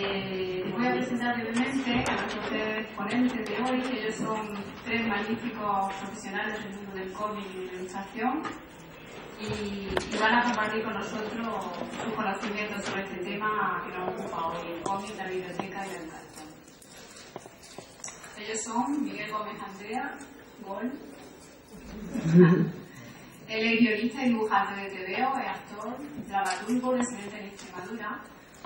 Voy a presentar brevemente a nuestros tres ponentes de hoy. Ellos son tres magníficos profesionales del mundo del cómic y de la ilustración y van a compartir con nosotros sus conocimientos sobre este tema que nos ocupa hoy, el cómic, la biblioteca y la educación. Ellos son Miguel Gómez Andrea, Gol. Él es guionista y dibujante de TVO, es actor, dramaturgo, residente en Extremadura.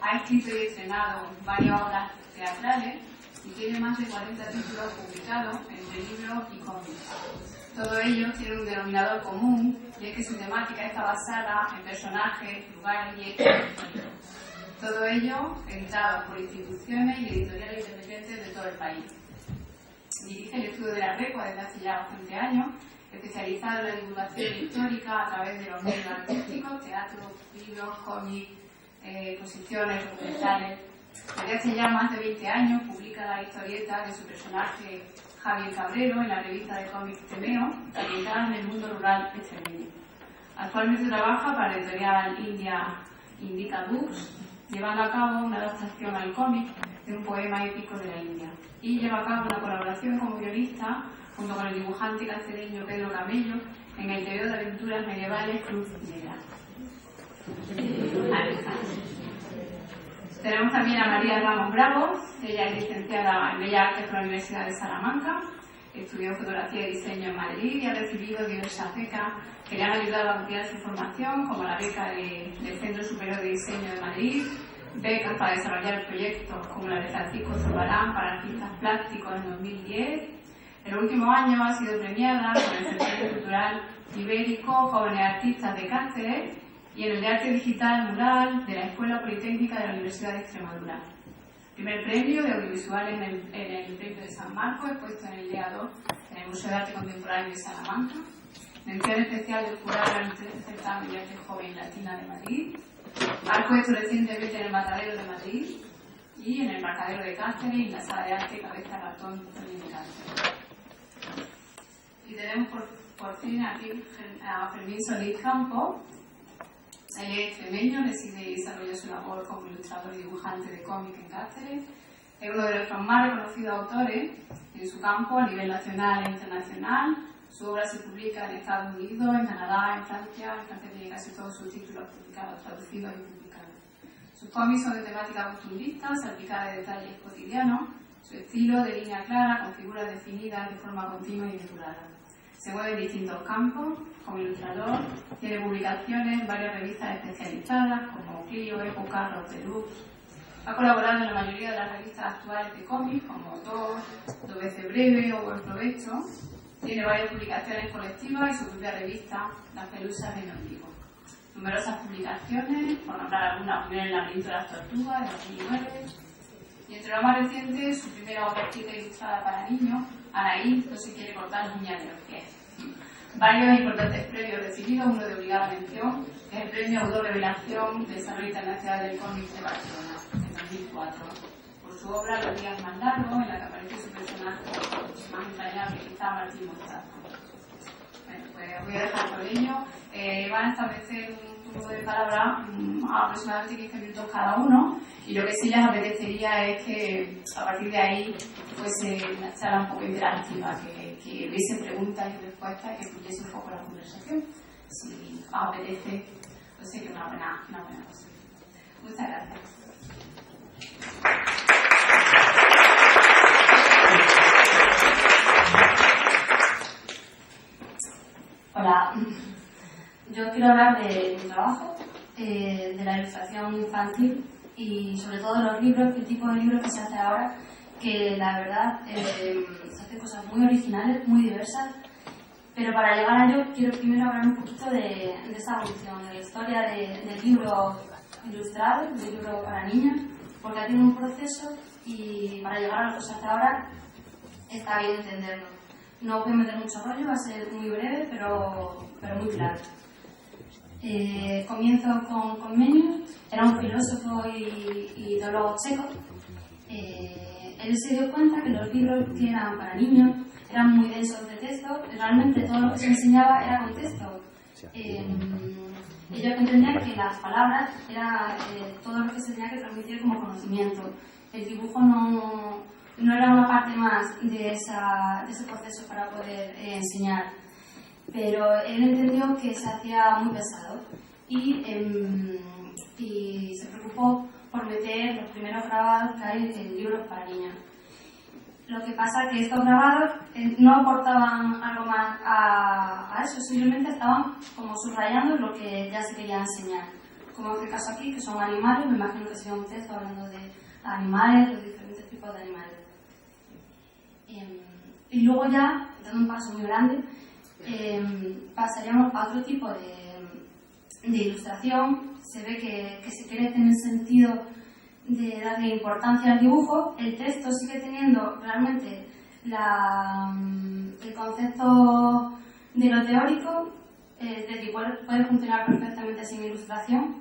Ha escrito y estrenado varias obras teatrales y tiene más de 40 títulos publicados entre libros y cómics. Todos ellos tienen un denominador común y es que su temática está basada en personajes, lugares y hechos. Todo ello editado por instituciones y editoriales independientes de todo el país. Dirige el estudio de la Recua desde hace ya 20 años, especializado en la divulgación histórica a través de los medios artísticos, teatro, libros, cómics, exposiciones, documentales. Desde hace ya más de 20 años publica la historieta de su personaje Javier Cabrero en la revista de cómics TVO, ambientada en el mundo rural extremeño. Actualmente trabaja para la editorial India Indica Books, llevando a cabo una adaptación al cómic de un poema épico de la India. Y lleva a cabo una colaboración como guionista junto con el dibujante cacereño Pedro Camello en el TVO de aventuras medievales Cruz Negra. Tenemos también a María Ramos Bravo. Ella es licenciada en Bellas Artes por la Universidad de Salamanca, estudió fotografía y diseño en Madrid y ha recibido diversas becas que le han ayudado a ampliar su formación, como la beca del Centro Superior de Diseño de Madrid, becas para desarrollar proyectos como la de Francisco Zurbarán para artistas plásticos en 2010. En los últimos años ha sido premiada por el Centro Cultural Ibérico Jóvenes Artistas de Cáceres y en el de Arte Digital Mural de la Escuela Politécnica de la Universidad de Extremadura. Primer premio de audiovisuales en el Premio de San Marcos, expuesto en el día 2 en el Museo de Arte Contemporáneo de Salamanca. Mención especial del jurado en el certamen de arte joven latina de Madrid. Ha expuesto recientemente en el Matadero de Madrid y en el Embarcadero de Cáceres y en la Sala de Arte Cabeza Ratón de Cáceres. Y tenemos por fin aquí a Fermín Solís Campos. Él es extremeño, reside y desarrolla su labor como ilustrador y dibujante de cómic en Cáceres. Es uno de nuestros más reconocidos autores en su campo a nivel nacional e internacional. Su obra se publica en Estados Unidos, en Canadá, en Francia. En Francia tiene casi todos sus títulos publicados, traducidos y publicados. Sus cómics son de temática costumbrista, salpicada de detalles cotidianos. Su estilo de línea clara, con figuras definidas de forma continua y depurada. Se mueve en distintos campos. Como ilustrador, tiene publicaciones en varias revistas especializadas como Clio, Época, Roterux. Ha colaborado en la mayoría de las revistas actuales de cómics como Thor, Dos veces breve o Buen provecho. Tiene varias publicaciones colectivas y su propia revista, Las Pelusas de mi ombligo. Numerosas publicaciones, por nombrar algunas, primero El laberinto de las tortugas, de 2009. Y entre lo más reciente, su primera obra escrita ilustrada para niños, Anaí no se quiere cortar las uñas de los pies. Varios importantes premios recibidos, uno de obligada mención, que es el Premio Autor Revelación del Desarrollo Internacional del Cómic de Barcelona, en 2004, por su obra Los días más largos, en la que aparece su personaje más entrañable, quizá Martín Mostaza. Bueno, pues voy a dejar por ello. Van a establecer un turno de palabra aproximadamente 15 minutos cada uno, y lo que sí les apetecería es que a partir de ahí fuese una charla un poco interactiva, que hubiese preguntas y respuestas y que fluyese un poco la conversación. Si os apetece, pues sería una buena cosa. Muchas gracias. Hola, yo quiero hablar de mi trabajo, de la ilustración infantil y sobre todo de los libros, el tipo de libros que se hace ahora, que la verdad se hacen cosas muy originales, muy diversas, pero para llegar a ello quiero primero hablar un poquito de esta evolución, de la historia del libro ilustrado, del libro para niños, porque ha tenido un proceso y para llegar a lo que se hace ahora está bien entenderlo. No voy a meter mucho rollo, va a ser muy breve, pero muy claro. Comienzo con Comenius. Era un filósofo y ideólogo checo. Él se dio cuenta que los libros que eran para niños eran muy densos de texto. Realmente todo lo que se enseñaba era con texto. Ellos entendían que las palabras era todo lo que se tenía que transmitir como conocimiento. El dibujo no era una parte más de ese proceso para poder enseñar. Pero él entendió que se hacía muy pesado y se preocupó por meter los primeros grabados que hay en libros para niños. Lo que pasa es que estos grabados no aportaban algo más a eso, simplemente estaban como subrayando lo que ya se quería enseñar. Como en este caso aquí, que son animales, me imagino que sería un texto hablando de animales, los diferentes tipos de animales. Y luego ya, dando un paso muy grande, pasaríamos a otro tipo de ilustración. Se ve que si quiere tener sentido de darle importancia al dibujo, el texto sigue teniendo realmente el concepto de lo teórico, de que puede funcionar perfectamente sin ilustración,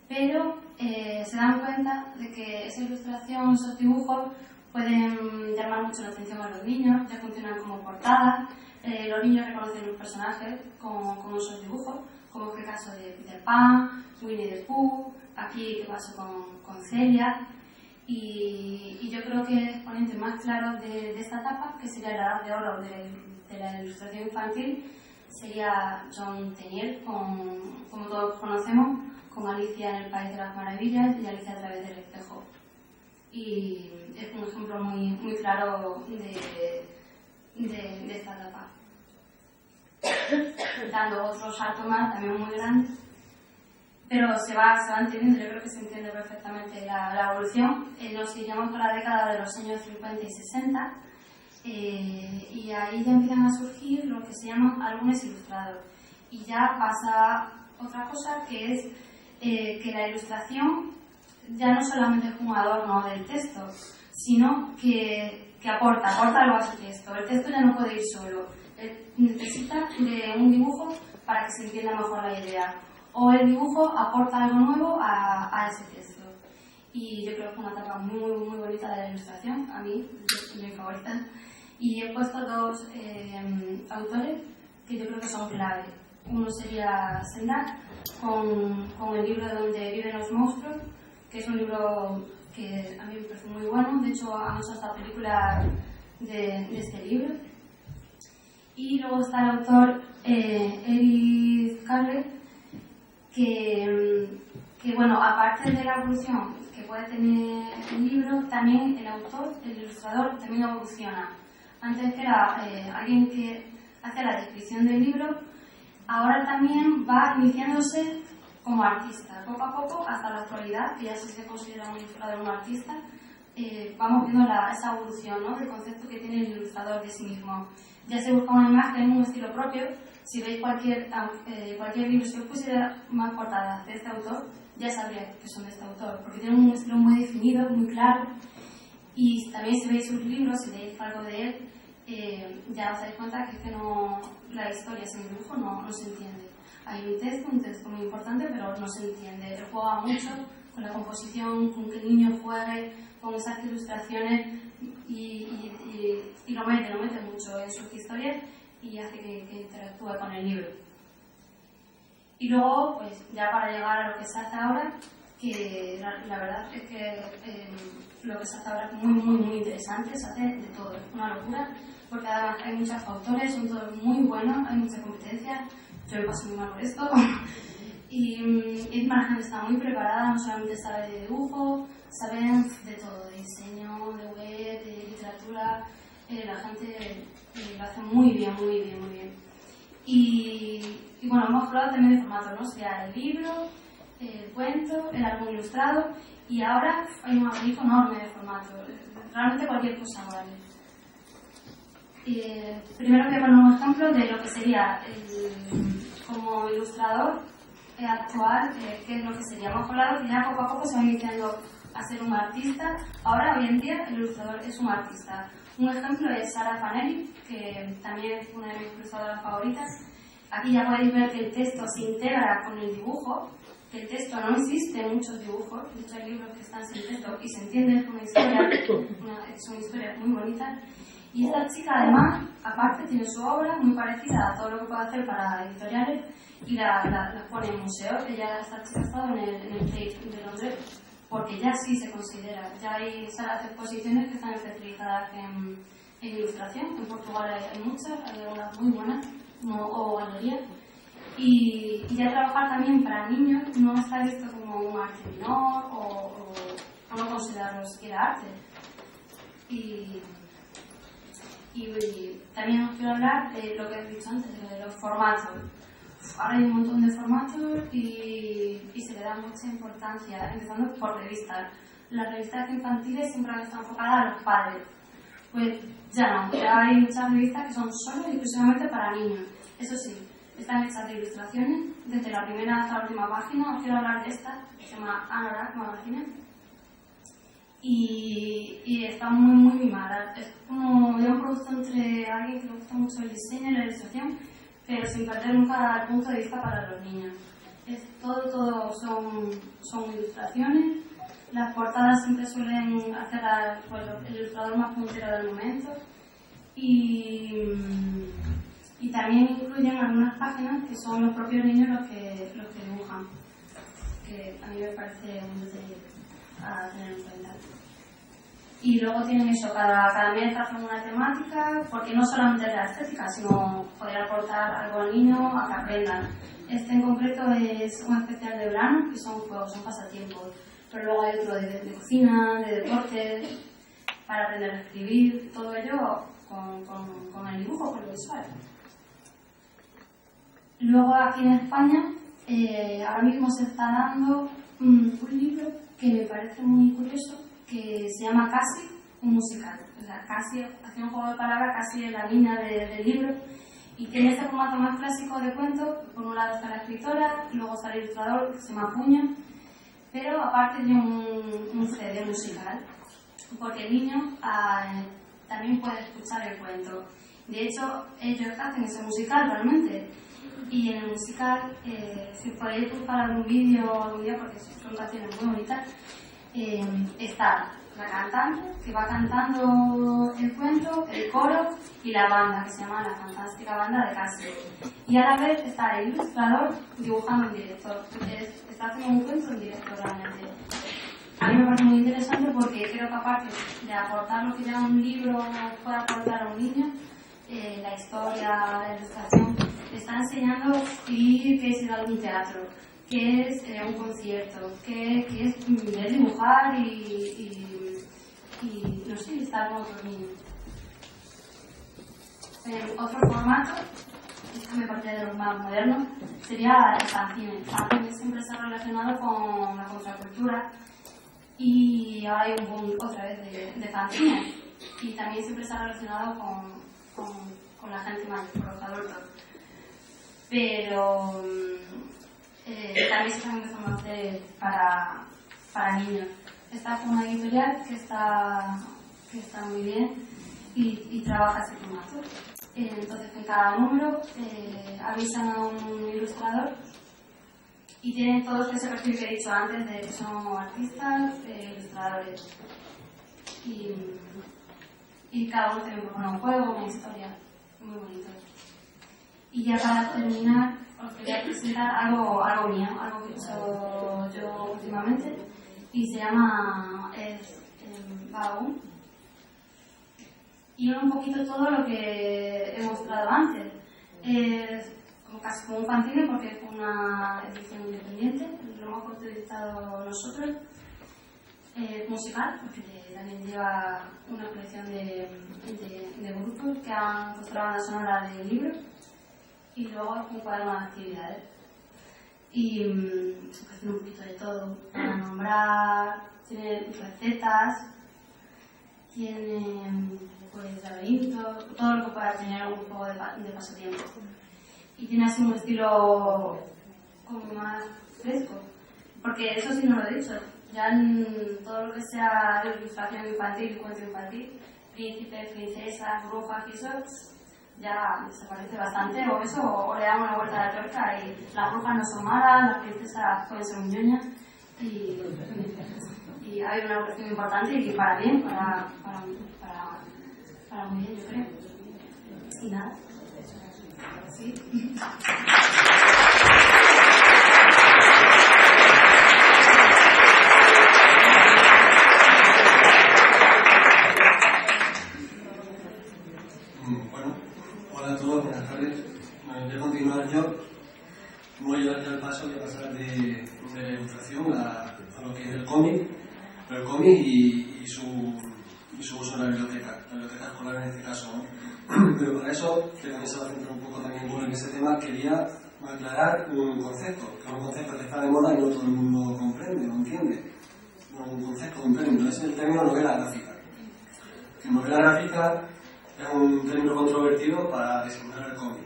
pero se dan cuenta de que esa ilustración, esos dibujos, pueden llamar mucho la atención a los niños, ya funcionan como portadas. Los niños reconocen los personajes con esos dibujos, como es el caso de Peter Pan, Winnie the Pooh, aquí que pasó con Celia. Y yo creo que el exponente más claro de esta etapa, que sería la edad de oro de la ilustración infantil, sería John Tenniel, como todos conocemos, con Alicia en el País de las Maravillas y Alicia a través del espejo. Y es un ejemplo muy, muy claro de esta etapa. Dando otro salto más, también muy grande, pero se va entendiendo, yo creo que se entiende perfectamente la evolución. Nos iríamos por la década de los años 50 y 60, y ahí ya empiezan a surgir lo que se llaman álbumes ilustrados. Y ya pasa otra cosa, que es que la ilustración ya no solamente es un adorno del texto, sino que aporta algo a ese texto. El texto ya no puede ir solo, necesita de un dibujo para que se entienda mejor la idea, o el dibujo aporta algo nuevo a ese texto. Y yo creo que es una etapa muy, muy, muy bonita de la ilustración, a mí es mi favorita. Y he puesto dos autores que yo creo que son clave. Uno sería Sendak, con el libro de Donde viven los monstruos, que es un libro que a mí me parece muy bueno. De hecho, han hecho hasta película de este libro. Y luego está el autor Eric Carle, que bueno, aparte de la evolución que puede tener el libro, también el autor, el ilustrador, también evoluciona. Antes que era alguien que hacía la descripción del libro, ahora también va iniciándose como artista, poco a poco, hasta la actualidad, que ya se considera un ilustrador, un artista. Vamos viendo esa evolución, ¿no?, del concepto que tiene el ilustrador de sí mismo. Ya se busca una imagen, un estilo propio. Si veis cualquier libro, si os pusiera más portadas de este autor, ya sabría que son de este autor, porque tiene un estilo muy definido, muy claro. Y también si veis sus libros, si leéis algo de él, ya os dais cuenta que la historia sin dibujo no se entiende. Hay un texto muy importante, pero no se entiende. Él juega mucho con la composición, con que el niño juegue con esas ilustraciones y lo mete mucho en sus historias y hace que interactúe con el libro. Y luego, pues ya para llegar a lo que se hace ahora, que la verdad es que lo que se hace ahora es muy, muy, muy interesante, se hace de todo, es una locura, porque además hay muchos autores, son todos muy buenos, hay mucha competencia, yo me paso muy mal por esto, y la gente está muy preparada, no solamente sabe de dibujo, saben de todo, de diseño, de web, de literatura, la gente lo hace muy bien, muy bien, muy bien. Y bueno, hemos hablado también de formato, ¿no? O sea, el libro, el cuento, el álbum ilustrado, y ahora hay un abanico enorme de formatos, realmente cualquier cosa vale. Primero voy a poner un ejemplo de lo que sería como ilustrador actual, qué es lo que sería. Hemos hablado que ya poco a poco se va iniciando a ser un artista. Ahora, hoy en día, el ilustrador es un artista. Un ejemplo es Sara Fanelli, que también es una de mis ilustradoras favoritas. Aquí ya podéis ver que el texto se integra con el dibujo, que el texto no existe en muchos dibujos, de hecho hay libros que están sin texto y se entiende una historia, son historias muy bonitas. Y esta chica además, aparte, tiene su obra muy parecida a todo lo que puede hacer para editoriales y la pone en museos. Esta chica ha estado en el Tate de Londres porque ya sí se considera, ya hay salas de exposiciones que están especializadas en ilustración. En Portugal hay muchas, hay algunas muy buenas, o galerías. Y ya trabajar también para niños no está visto como un arte menor o no considerarlo siquiera arte. Y también os quiero hablar de lo que he dicho antes, de los formatos. Ahora hay un montón de formatos y se le da mucha importancia, empezando por revistas. Las revistas infantiles siempre han estado enfocadas a los padres. Pues ya no, ya hay muchas revistas que son solo y exclusivamente para niños. Eso sí, están hechas de ilustraciones, desde la primera hasta la última página. Os quiero hablar de esta, que se llama Anorak Magazine. Y está muy, muy mimada. Es como de un producto entre alguien que le gusta mucho el diseño y la ilustración, pero sin perder nunca el punto de vista para los niños. Todo son ilustraciones. Las portadas siempre suelen hacer el ilustrador más puntero del momento. Y también incluyen algunas páginas que son los propios niños los que dibujan, que a mí me parece un detalle a tener en cuenta. Y luego tienen eso, cada mes hacen una temática, porque no solamente es la estética, sino poder aportar algo al niño a que aprendan. Este en concreto es un especial de verano, que son juegos, son pasatiempos, pero luego hay otro de cocina, de deporte, para aprender a escribir, todo ello con el dibujo, con lo visual. Luego aquí en España, ahora mismo se está dando un libro que me parece muy curioso, que se llama Casi, un musical. O sea, Casi, hace un juego de palabras, Casi es la niña del libro, y tiene este formato más clásico de cuento. Por un lado está la escritora, y luego está el ilustrador, que se llama Puño, pero aparte tiene un CD musical, porque el niño también puede escuchar el cuento. De hecho, ellos hacen ese musical realmente. Y en el musical, si podéis buscar algún vídeo, porque son canciones muy bonitas, está la cantante, que va cantando el cuento, el coro y la banda, que se llama la fantástica banda de Casio. Y a la vez está el ilustrador dibujando en directo. Está haciendo un cuento en directo realmente. A mí me parece muy interesante porque creo que aparte de aportar lo que ya un libro puede aportar a un niño, la historia, la ilustración, le está enseñando qué es ir a algún teatro, qué es un concierto, qué es dibujar y no sé, estar con otros niños. Otro formato, esto me parece de los más modernos, sería el fanzine. El fanzine siempre se ha relacionado con la contracultura y ahora hay un boom otra vez de fanzine, y también siempre se ha relacionado con la gente mayor, con los adultos. Pero también se están empezando a hacer para niños. Esta es una editorial que está muy bien y trabaja ese formato. Entonces, en cada número avisan a un ilustrador y tienen todos ese perfil que he dicho antes, de que son artistas, ilustradores. Y cada uno tiene un juego, una historia muy bonito. Y ya para terminar, os quería presentar algo mío, algo que he hecho yo últimamente, y se llama Vagabund. Y un poquito todo lo que he mostrado antes. Casi como un fanzine, porque es una edición independiente, lo hemos utilizado nosotros. Musical, porque también lleva una colección de grupos que han puesto la banda sonora del libro, y luego un cuaderno de actividades. Y se puede hacer un poquito de todo, para nombrar, tiene recetas, tiene pues laberintos, todo lo que pueda tener un juego de pasatiempo. Y tiene así un estilo como más fresco, porque eso sí no lo he dicho. Ya en todo lo que sea ilustración infantil y cuento infantil, príncipes, princesas, brujas y eso, ya desaparece bastante, o eso, o le damos una vuelta a la tuerca y las brujas no son malas, las princesas pueden ser muy ñoñas, y hay una evolución importante y para bien, para muy bien, yo creo. Y nada. ¿Sí? Bueno, hola a todos, buenas tardes. Voy a continuar yo. Voy a dar ya el paso de pasar de la ilustración a lo que es el cómic, y su uso en la biblioteca escolar en este caso, ¿no? Pero para eso, que también se va a centrar un poco también en ese tema, quería aclarar un concepto, que es un concepto que está de moda y no todo el mundo comprende o entiende. Un concepto, un término, es el término novela gráfica. Novela gráfica es un término controvertido para designar el cómic.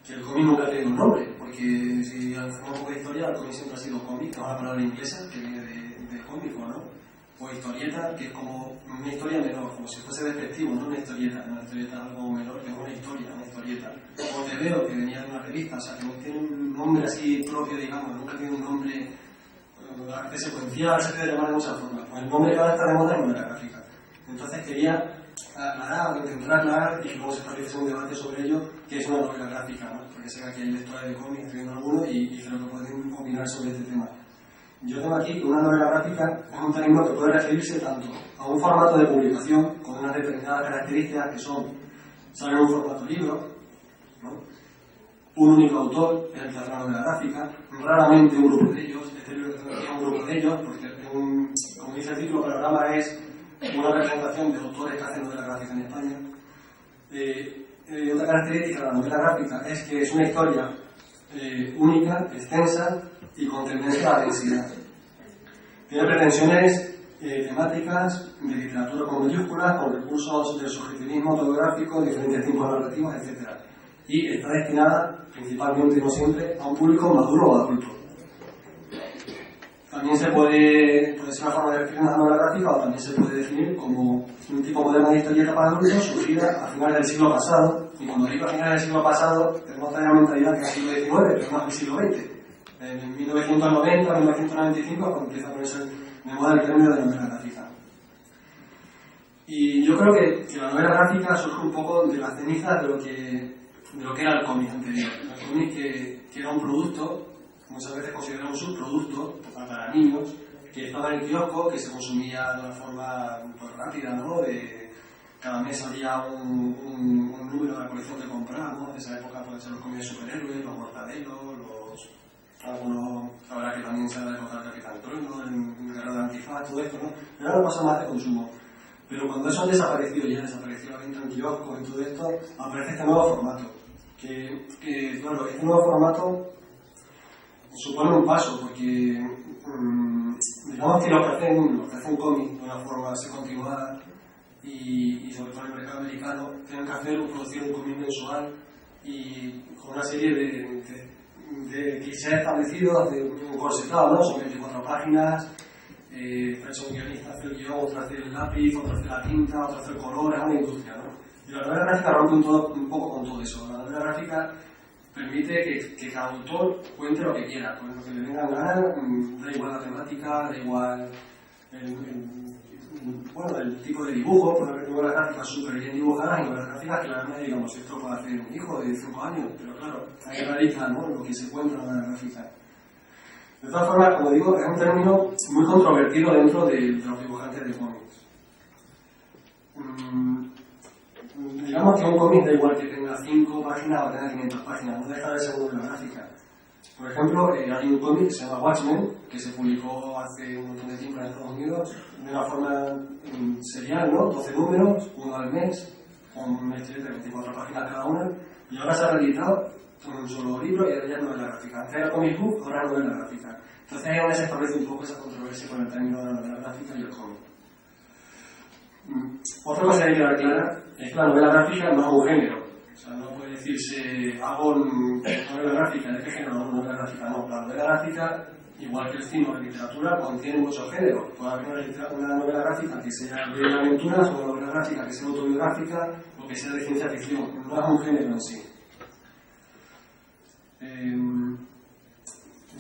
Que el cómic nunca tiene un nombre, porque si hacemos un poco de historia, el cómic siempre ha sido cómic, que es una palabra inglesa que viene de cómico, ¿no? O historieta, que es como una historia menor, como si fuese despectivo, no una historieta es algo menor, que es una historieta. O te veo, que venía de una revista, o sea, que no tiene un nombre así propio, digamos, nunca tiene un nombre arte secuencial, se puede llamar de muchas formas. Pues el nombre que ahora está de moda es novela gráfica. Entonces quería aclarar, o intentar aclarar, y luego se establece un debate sobre ello, que es una novela gráfica, ¿no? Porque sé que aquí hay lectores de cómics, estoy viendo algunos, y creo que pueden opinar sobre este tema. Yo tengo aquí que una novela gráfica es un término que puede referirse tanto a un formato de publicación con unas determinadas características que son, sale en un formato libro, ¿no? Un único autor, es el que hace la novela gráfica, raramente un grupo de ellos, este libro que tengo aquí es un grupo de ellos, porque como dice el título, el programa es una representación de autores que hacen novela gráfica en España. Otra característica de la novela gráfica es que es una historia única, extensa y con tendencia a la densidad. Tiene pretensiones temáticas de literatura con mayúsculas, con recursos del subjetivismo autobiográfico, diferentes tipos narrativos, etc. Y está destinada, principalmente y no siempre, a un público maduro o adulto. También puede ser una forma de definir una novela gráfica, o también se puede definir como un tipo moderno de historieta para adultos surgida a finales del siglo pasado. Y cuando digo a finales del siglo pasado, tenemos que tener la mentalidad que es el siglo XIX, pero no es el siglo XX. En 1990, 1995, cuando empieza a ponerse de moda el término de novela gráfica. Y yo creo que la novela gráfica surge un poco de las cenizas de lo que era el cómic anterior. El cómic que era un producto, muchas veces considerado un subproducto para niños, que estaba en el kiosco, que se consumía de una forma pues, rápida, ¿no? Cada mes había un número de la colección que comprábamos. En esa época pueden ser los cómics de superhéroes, los mortadelos, algunos, ahora que también se ha de época del Capitán Trueno, el Guerrero de Antifaz, todo esto, ¿no? Pero ahora pasa más de consumo. Pero cuando eso ha desaparecido, ya desapareció la venta en kioscos y todo esto, aparece este nuevo formato. Claro, este nuevo formato supone un paso, porque digamos que los que hacen cómic de una forma así continuada, y sobre todo en el mercado americano, tienen que producir un cómic mensual y con una serie de clichés establecidos, de un corsetado, ¿no? Son 24 páginas, un guionista hace el guión, otro hace el lápiz, otro hace la tinta, otro hace el color, es una industria, ¿no? Y la novela gráfica rompe un poco con todo eso. La novela gráfica permite que cada autor cuente lo que quiera, con lo que le venga a ganar, da igual la temática, da igual el tipo de dibujo. Puede haber novelas gráficas súper bien dibujadas y novelas gráficas que la verdad digamos, esto puede hacer un hijo de 5 años, pero claro, ahí radica, ¿no?, lo que se cuenta en la novela gráfica. De todas formas, como digo, es un término muy controvertido dentro de los dibujantes de cómics. Digamos que un cómic da igual que tenga 5 páginas o tenga 500 páginas, no deja de ser una novela gráfica. Por ejemplo, hay un cómic que se llama Watchmen, que se publicó hace un montón de tiempo en Estados Unidos, de una forma serial, ¿no? 12 números, uno al mes, con una historia de 24 páginas cada una, y ahora se ha reeditado con un solo libro y ahora ya es novela gráfica. Antes era comic book, ahora es novela gráfica. Entonces ahí es donde se establece un poco esa controversia con el término de la novela gráfica y el cómic. Otra cosa que hay que dar clara es que la novela gráfica no es un género. O sea, no puede decirse, hago novela gráfica, ¿de qué género? No, novela gráfica no. La novela gráfica igual que el cine o la literatura, contiene muchos géneros. Puede haber una novela gráfica que sea de aventuras, o una novela gráfica que sea autobiográfica, o que sea de ciencia ficción. No es un género en sí.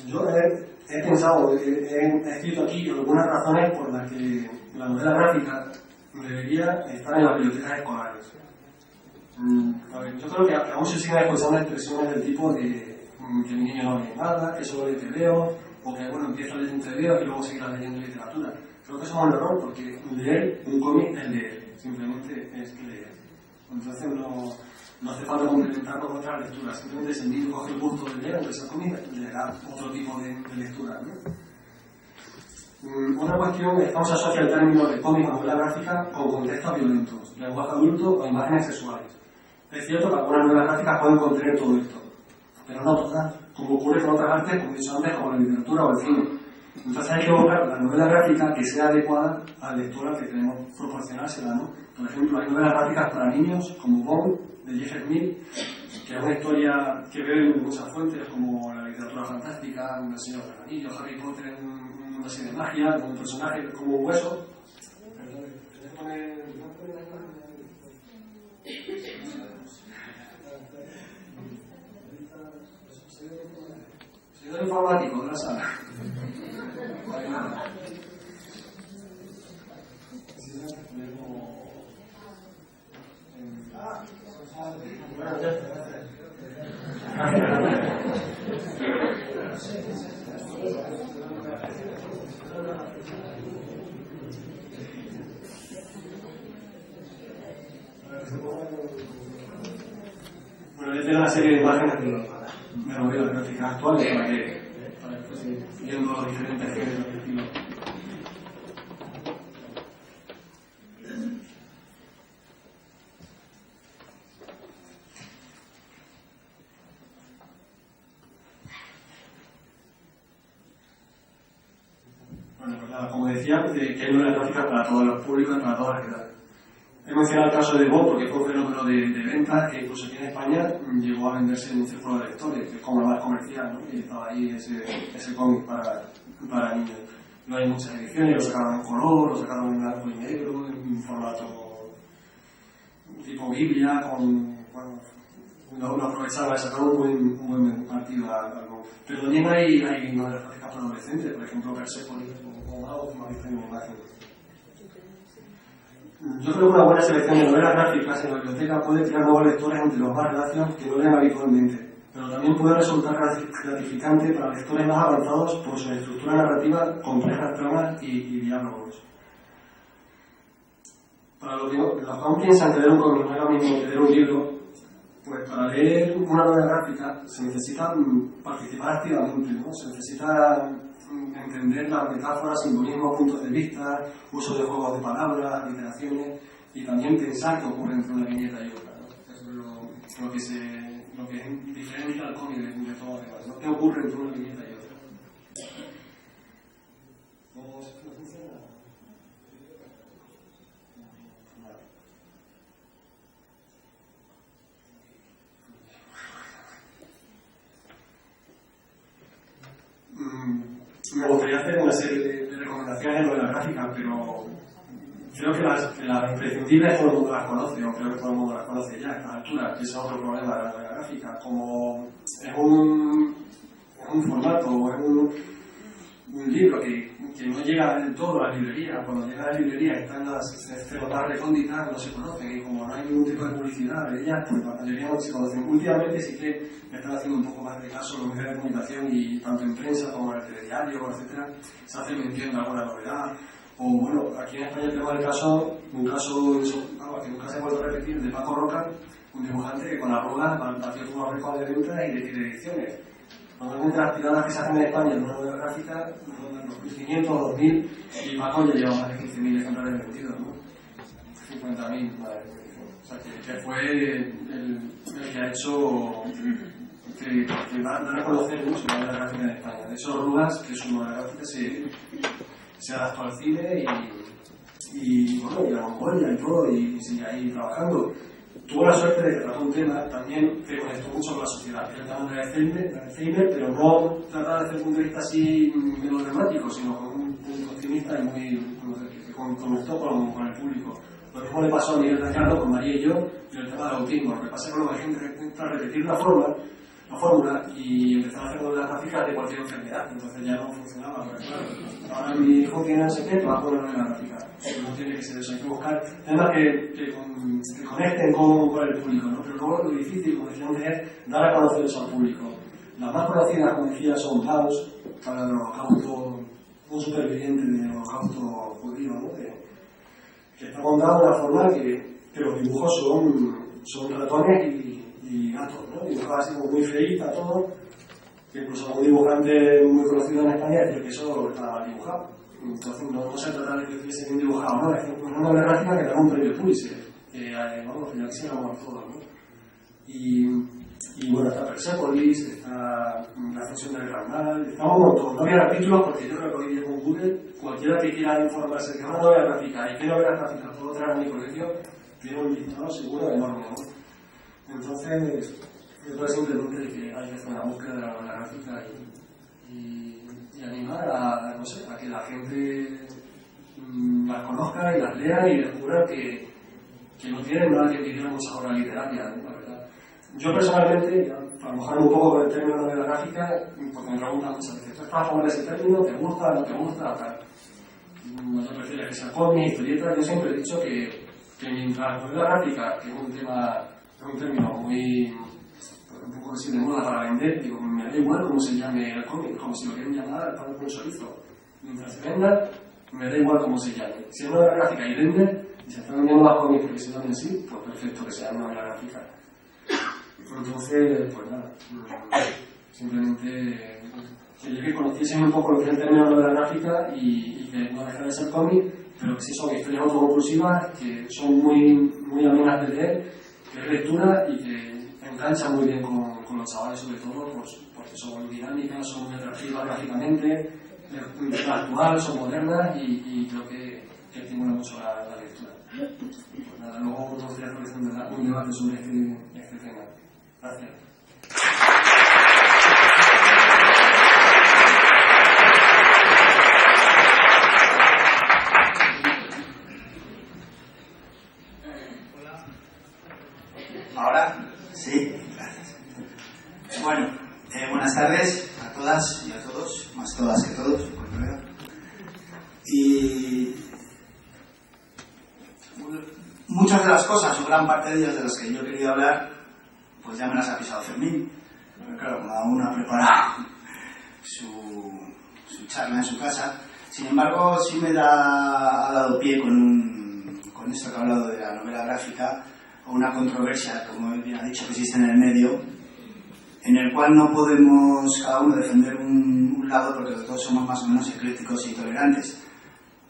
Yo he pensado, he escrito aquí algunas razones por las que la novela gráfica debería estar en las bibliotecas escolares. Yo creo que aún se siguen escuchando expresiones del tipo de que el niño no lee nada, que solo lee TVO, o que bueno, empieza leyendo TVO y luego seguirá leyendo literatura. Creo que eso es un error, porque leer un cómic es leer, simplemente es leer. Entonces no hace falta complementarlo con otras lecturas, simplemente si el niño coge el gusto de leer, aunque sea cómic, leerá otro tipo de lectura, ¿no? Otra cuestión es cómo se asocia el término de cómic o novela gráfica con contextos violentos, lenguaje adulto o imágenes sexuales. Es cierto que algunas novelas gráficas pueden contener todo esto, pero no todas, como ocurre con otras artes, como he dicho antes, como la literatura o el cine. Entonces hay que buscar la novela gráfica que sea adecuada a la lectura que queremos proporcionársela, ¿no? Por ejemplo, hay novelas gráficas para niños, como Bond, de Jeff Smith, que es una historia que bebe en muchas fuentes, como la literatura fantástica, El Señor de los Anillos, Harry Potter, un mundo así de magia, con un personaje como un hueso. Señor informático de la sala. Bueno, yo tengo una serie de imágenes de novelas gráficas actuales para que viendo los diferentes géneros de estilo. Bueno, pues nada, como decía, que hay novelas gráficas para todos los públicos y para todas las edades. He mencionado el caso de Bond porque fue un fenómeno de ventas que incluso aquí en España llegó a venderse en un círculo de lectores, que es como más comercial, ¿no? Y estaba ahí ese cómic para niños. No hay muchas ediciones, lo sacaron en color, lo sacaron en blanco y negro, en un formato tipo Biblia, bueno, lo aprovecharon a sacar un buen partido a algo. Pero también hay novelas gráficas para adolescentes, por ejemplo, Persepolis o algo que me ha visto en mi imagen. Yo creo que una buena selección de novelas gráficas en la biblioteca puede crear nuevos lectores entre los más reacios que no leen habitualmente, pero también puede resultar gratificante para lectores más avanzados por su estructura narrativa, complejas tramas y diálogos. Para los que aún piensan que leer un cómic no es lo mismo que leer un libro, pues para leer una novela gráfica se necesita participar activamente, ¿no? Se necesita entender las metáforas, simbolismos, puntos de vista, uso de juegos de palabras, literaciones, y también pensar qué ocurre entre una viñeta y otra, ¿no? Eso es lo que diferencia al cómic de todo lo demás, ¿no? ¿Qué ocurre entre una viñeta y otra? ¿No funciona? Me gustaría hacer una serie de recomendaciones en novela gráfica, pero creo que las imprescindibles todo el mundo las conoce, o creo que todo el mundo las conoce ya a esta altura, que es otro problema de la novela gráfica. Como es un formato o es un libro que no llega del todo a la librería, cuando llega a la librería están las celotas recónditas, no se conocen, y como no hay ningún tipo de publicidad de ellas, pues la mayoría no se conocen. Últimamente sí que están haciendo un poco más de caso los medios de comunicación, y tanto en prensa como en el telediario, etcétera, se hace mención de alguna novedad. O bueno, aquí en España tenemos un caso que nunca se ha vuelto a repetir, de Paco Roca, un dibujante que con arrugas batió todos los récords de venta y de ediciones. Normalmente las tiradas que se hacen en España en una novela gráfica rondan los 1.500 o 2.000, y Paco ya lleva más de 15.000 ejemplares vendidos, ¿no? 50.000, madre mía. O sea, que fue el que ha hecho que va a reconocer mucho la novela gráfica en España. De hecho, Rugas, que es una novela gráfica, se adaptó al cine y bueno, y a la Mongolia y todo, y sigue ahí trabajando. tuvo la suerte de que trató un tema también que conectó mucho con la sociedad, que era el tema de Alzheimer, pero no trataba desde el punto de vista así melodramático, sino con un punto optimista y que conectó con el público. Lo mismo le pasó a Miguel Gallardo con María y yo en el tema del autismo. Lo que pasa es que luego hay gente que intenta repetir la fórmula y empezar a hacer las gráficas de cualquier enfermedad, entonces ya no funcionaba. Porque, claro, ahora mi hijo tiene no sé qué, te va a poner una gráfica. No tiene que ser eso, hay que buscar temas que conecten con el público, ¿no? Pero luego lo difícil, como decía antes, es dar a conocer eso al público. Las más conocidas, como decía, son Gauss, para el holocausto, un superviviente del holocausto judío, ¿no? Que está contado de una forma que los dibujos son ratones y gatos, ¿no? Dibujaba así como muy feíta todo, que incluso un dibujante muy conocido en España decía que eso estaba dibujado. Entonces no se trata de que estuviese bien dibujado, ¿no? Es una novela gráfica que da un premio Pulitzer, que vamos, ya quisiéramos todos, ¿no? Y bueno, está Persepolis, está La Ascensión del Gran Mal, está un montón. No voy a dar títulos porque yo creo que hoy día con Google, cualquiera que quiera informarse de que una novela gráfica y qué novela gráfica puedo traer a mi colegio, tiene un listado seguro enorme, ¿no? Entonces, yo simplemente de que hay que hacer una búsqueda de la novela gráfica y animar a que la gente las conozca y las lea y descubra que no tienen nada que envidiar mucha obra literaria, ¿no? La verdad. Yo personalmente, para mojarme un poco con el término novela gráfica, porque me preguntan muchas veces, ¿tú estás a favor de ese término? ¿Te gusta? ¿No te gusta? Tal. Yo prefiero que sea cómic, historieta. Yo siempre he dicho que mientras novela gráfica, que es un término muy, un poco así de moda para vender, digo, me da igual cómo se llame el cómic, como si lo quieren llamar al pan con chorizo. Mientras se venda, me da igual cómo se llame. Si es novela gráfica y vende, y se están vendiendo más cómics porque se llamen así, pues perfecto que sea una novela gráfica. Entonces, pues nada, simplemente quería que conociesen un poco lo que es el término novela gráfica y que no deja de ser cómic, pero que sí son historias autoconclusivas, que son muy amenas de leer, que es lectura y que enganchan muy bien con los chavales, sobre todo porque son dinámicas, son muy atractivas gráficamente, actuales, son modernas y creo que estimulan mucho la lectura. Pues nada, luego nos gustaría realizar un debate sobre este tema. Gracias. ¿Ahora? Sí, gracias. Bueno, buenas tardes a todas y a todos, más todas que todos, por primero. Y muchas de las cosas, o gran parte de ellas de las que yo he querido hablar, pues ya me las ha pisado Fermín. Pero claro, cada uno ha preparado su charla en su casa. Sin embargo, sí ha dado pie con esto que ha hablado de la novela gráfica, o una controversia, como él bien ha dicho, que existe en el medio, en el cual no podemos cada uno defender un lado, porque todos somos más o menos eclécticos y tolerantes.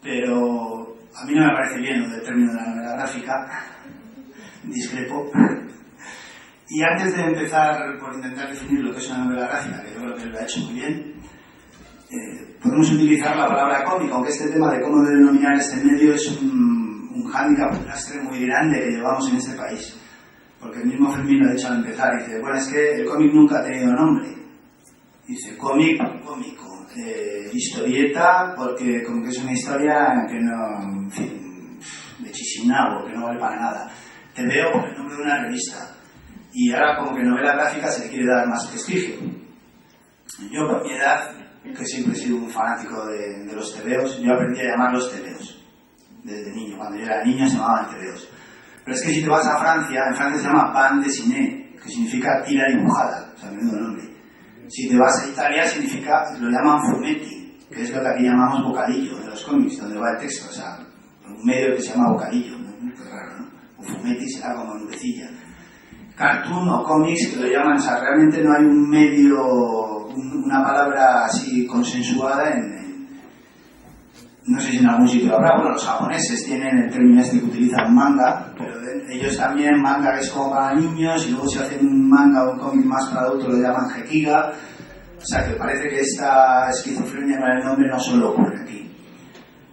Pero a mí no me parece bien lo del término de la novela gráfica, discrepo. Y antes de empezar por intentar definir lo que es una novela gráfica, que yo creo que él lo ha hecho muy bien, podemos utilizar la palabra cómic, aunque este tema de cómo denominar este medio es un hándicap, un lastre muy grande que llevamos en este país. Porque el mismo Fermín lo ha dicho al empezar, dice, bueno, es que el cómic nunca ha tenido nombre. Dice, cómic, cómico, historieta, porque como que es una historia que no, en fin, de chisinabo, que no vale para nada. Te veo por el nombre de una revista. Y ahora como que novela gráfica se le quiere dar más prestigio. Yo por mi edad, que siempre he sido un fanático de los tebeos, yo aprendí a llamarlos tebeos. Desde niño, cuando yo era niño se llamaban tebeos. Pero es que si te vas a Francia, en Francia se llama bande dessinée, que significa tira dibujada, o sea, menudo nombre. Si te vas a Italia lo llaman fumetti, que es lo que aquí llamamos bocadillo de los cómics, donde va el texto, o sea, un medio que se llama bocadillo, ¿no? Qué raro, ¿no? O fumetti será como nubecilla. Cartoon o cómics, que lo llaman, o sea, realmente no hay un medio, una palabra así consensuada no sé si en algún sitio habrá. Bueno, los japoneses tienen el término este que utilizan manga, pero ellos también manga que es como para niños, y luego si hacen un manga o un cómic más para adultos lo llaman gekiga. O sea que parece que esta esquizofrenia con el nombre no solo ocurre aquí.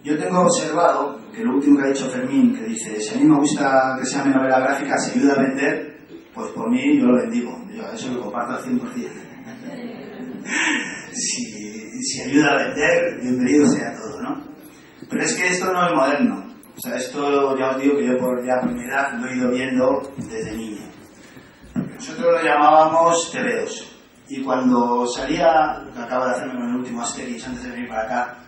Yo tengo observado que lo último que ha dicho Fermín, que dice, si a mí me gusta que se llame novela gráfica, si ayuda a vender, pues por mí yo lo bendigo. Yo eso lo comparto al 100%. Si ayuda a vender, bienvenido sea todo, ¿no? Pero es que esto no es moderno. O sea, esto ya os digo que yo por mi edad lo he ido viendo desde niño. Nosotros lo llamábamos tebeos. Y cuando salía, lo que acabo de hacerme con el último Asterix antes de venir para acá,